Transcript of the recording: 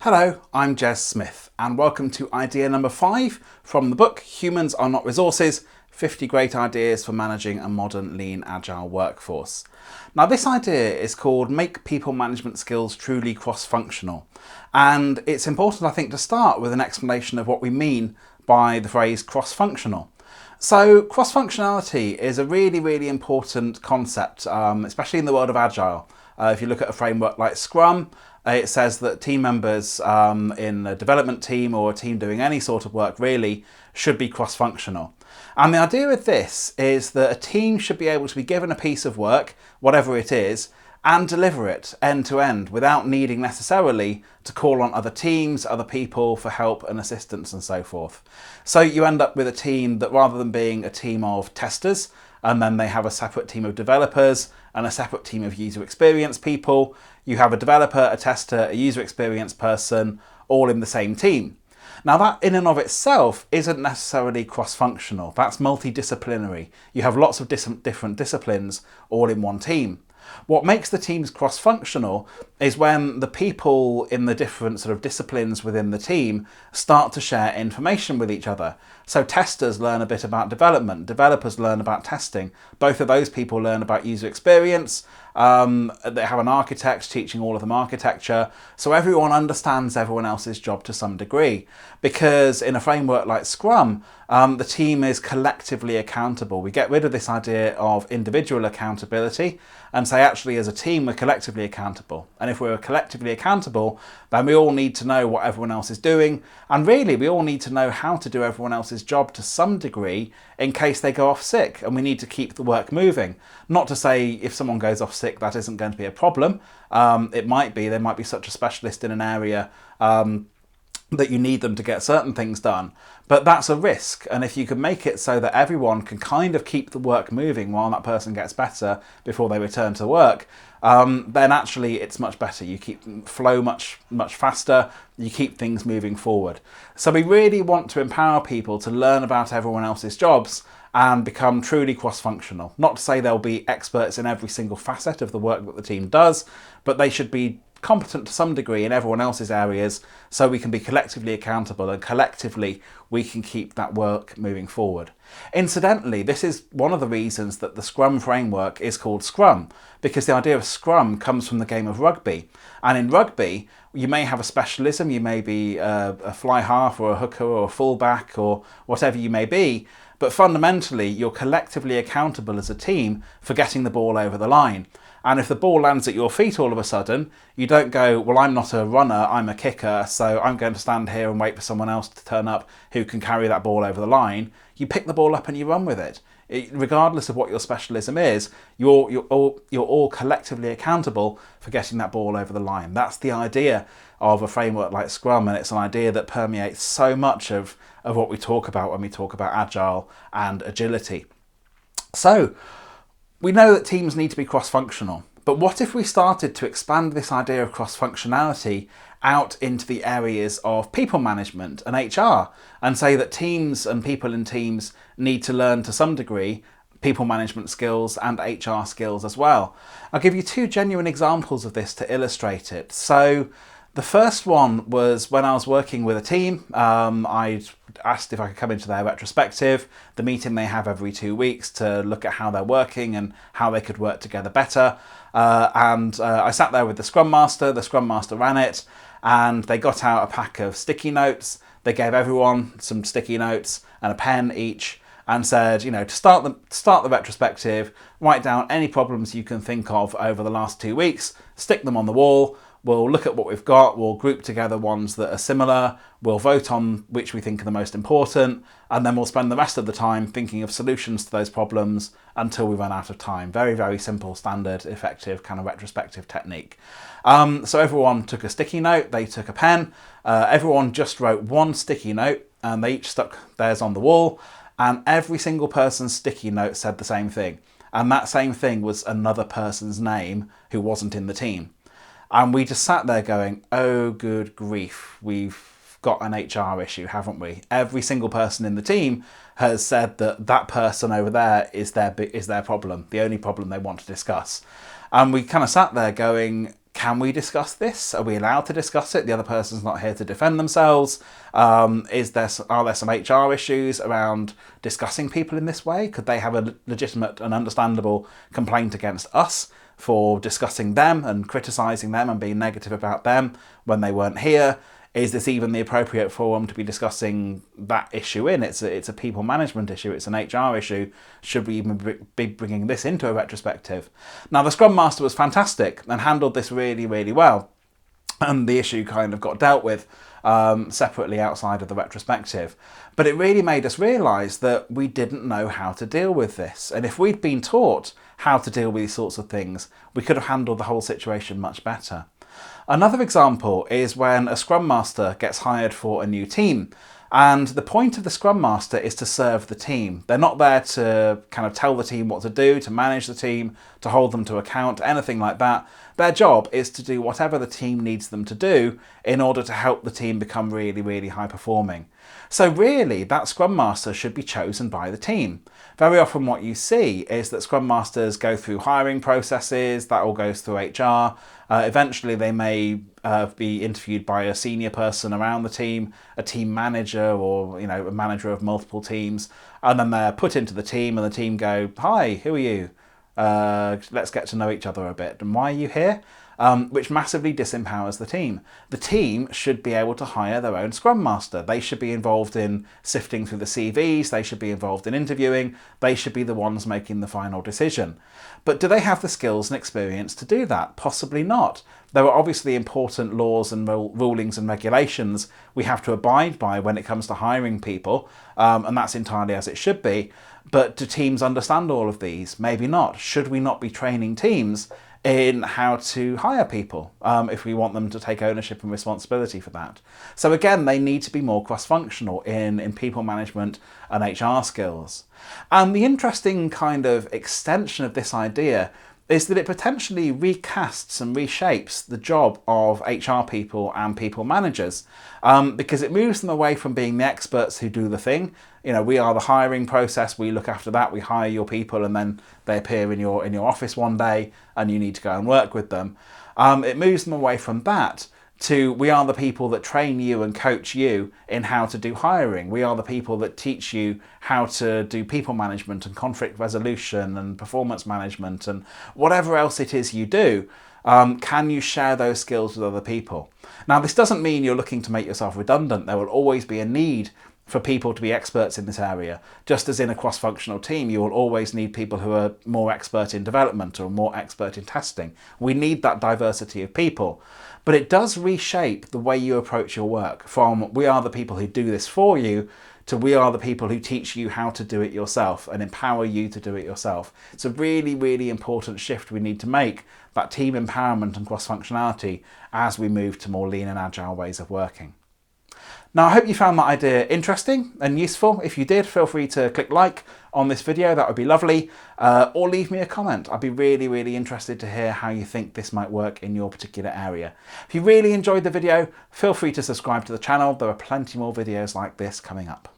Hello, I'm Jez Smith and welcome to idea number 5 from the book Humans Are Not Resources, 50 Great Ideas for Managing a Modern Lean Agile Workforce. Now this idea is called Make People Management Skills Truly Cross-Functional, and it's important I think to start with an explanation of what we mean by the phrase cross-functional. So cross-functionality is a really important concept, especially in the world of Agile. If you look at a framework like Scrum, it says that team members in a development team or a team doing any sort of work really should be cross-functional. And the idea with this is that a team should be able to be given a piece of work, whatever it is, and deliver it end to end without needing necessarily to call on other teams, other people for help and assistance and so forth. So you end up with a team that, rather than being a team of testers, and then they have a separate team of developers and a separate team of user experience people, you have a developer, a tester, a user experience person, all in the same team. Now that in and of itself isn't necessarily cross-functional, that's multidisciplinary. You have lots of different disciplines all in one team. What makes the teams cross-functional is when the people in the different sort of disciplines within the team start to share information with each other. So testers learn a bit about development, developers learn about testing, both of those people learn about user experience, they have an architect teaching all of them architecture, so everyone understands everyone else's job to some degree. Because in a framework like Scrum, the team is collectively accountable. We get rid of this idea of individual accountability and say actually as a team we're collectively accountable. And if we're collectively accountable, then we all need to know what everyone else is doing, and really we all need to know how to do everyone else's job to some degree in case they go off sick, and we need to keep the work moving. Not to say if someone goes off sick that isn't going to be a problem. It might be, they might be such a specialist in an area that you need them to get certain things done, but that's a risk. And if you can make it so that everyone can kind of keep the work moving while that person gets better before they return to work, then actually it's much better. You keep flow much faster, you keep things moving forward. So we really want to empower people to learn about everyone else's jobs and become truly cross-functional. Not to say they'll be experts in every single facet of the work that the team does, but they should be competent to some degree in everyone else's areas so we can be collectively accountable and collectively we can keep that work moving forward. Incidentally, this is one of the reasons that the Scrum framework is called Scrum, because the idea of Scrum comes from the game of rugby. And in rugby, you may have a specialism, you may be a fly half or a hooker or a fullback or whatever you may be, but fundamentally you're collectively accountable as a team for getting the ball over the line. And if the ball lands at your feet all of a sudden, you don't go, well, I'm not a runner, I'm a kicker, so I'm going to stand here and wait for someone else to turn up who can carry that ball over the line. You pick the ball up and you run with it. Regardless of what your specialism is, you're all collectively accountable for getting that ball over the line. That's the idea of a framework like Scrum, and it's an idea that permeates so much of what we talk about when we talk about Agile and agility. So, we know that teams need to be cross-functional, but what if we started to expand this idea of cross-functionality out into the areas of people management and HR, and say that teams and people in teams need to learn to some degree people management skills and HR skills as well? I'll give you two genuine examples of this to illustrate it. So the first one was when I was working with a team. I'd asked if I could come into their retrospective, the meeting they have every 2 weeks to look at how they're working and how they could work together better. I sat there with the Scrum Master ran it, and they got out a pack of sticky notes. They gave everyone some sticky notes and a pen each and said, to start the retrospective, write down any problems you can think of over the last 2 weeks, stick them on the wall. We'll look at what we've got, we'll group together ones that are similar, we'll vote on which we think are the most important, and then we'll spend the rest of the time thinking of solutions to those problems until we run out of time. Very simple, standard, effective kind of retrospective technique. So everyone took a sticky note, they took a pen, everyone just wrote one sticky note, and they each stuck theirs on the wall, and every single person's sticky note said the same thing. And that same thing was another person's name who wasn't in the team. And we just sat there going, oh, good grief, we've got an HR issue, haven't we? Every single person in the team has said that person over there is their problem, the only problem they want to discuss. And we kind of sat there going, Can we discuss this? Are we allowed to discuss it? The other person's not here to defend themselves. Are there some HR issues around discussing people in this way? Could they have a legitimate and understandable complaint against us for discussing them and criticising them and being negative about them when they weren't here? Is this even the appropriate forum to be discussing that issue in? It's a people management issue, it's an HR issue. Should we even be bringing this into a retrospective? Now, the Scrum Master was fantastic and handled this really, really well. And the issue kind of got dealt with separately outside of the retrospective. But it really made us realise that we didn't know how to deal with this. And if we'd been taught how to deal with these sorts of things, we could have handled the whole situation much better. Another example is when a Scrum Master gets hired for a new team. And the point of the Scrum Master is to serve the team. They're not there to kind of tell the team what to do, to manage the team, to hold them to account, anything like that. Their job is to do whatever the team needs them to do in order to help the team become really, really high performing. So really, that Scrum Master should be chosen by the team. Very often what you see is that Scrum Masters go through hiring processes, that all goes through HR. Eventually they may be interviewed by a senior person around the team, a team manager or a manager of multiple teams, and then they're put into the team and the team go, "Hi, who are you? Let's get to know each other a bit. And why are you here?" Which massively disempowers the team. The team should be able to hire their own Scrum Master. They should be involved in sifting through the CVs, they should be involved in interviewing, they should be the ones making the final decision. But do they have the skills and experience to do that? Possibly not. There are obviously important laws and rulings and regulations we have to abide by when it comes to hiring people, and that's entirely as it should be. But do teams understand all of these? Maybe not. Should we not be training teams in how to hire people if we want them to take ownership and responsibility for that? So again, they need to be more cross-functional in people management and HR skills. And the interesting kind of extension of this idea is that it potentially recasts and reshapes the job of HR people and people managers, because it moves them away from being the experts who do the thing. We are the hiring process, we look after that, we hire your people and then they appear in your office one day and you need to go and work with them. It moves them away from that to we are the people that train you and coach you in how to do hiring. We are the people that teach you how to do people management and conflict resolution and performance management and whatever else it is you do. Can you share those skills with other people? Now, this doesn't mean you're looking to make yourself redundant. There will always be a need for people to be experts in this area. Just as in a cross-functional team, you will always need people who are more expert in development or more expert in testing. We need that diversity of people. But it does reshape the way you approach your work from we are the people who do this for you to we are the people who teach you how to do it yourself and empower you to do it yourself. It's a really, really important shift we need to make, that team empowerment and cross-functionality as we move to more lean and agile ways of working. Now, I hope you found that idea interesting and useful. If you did, feel free to click like on this video, that would be lovely, or leave me a comment. I'd be really, really interested to hear how you think this might work in your particular area. If you really enjoyed the video, feel free to subscribe to the channel. There are plenty more videos like this coming up.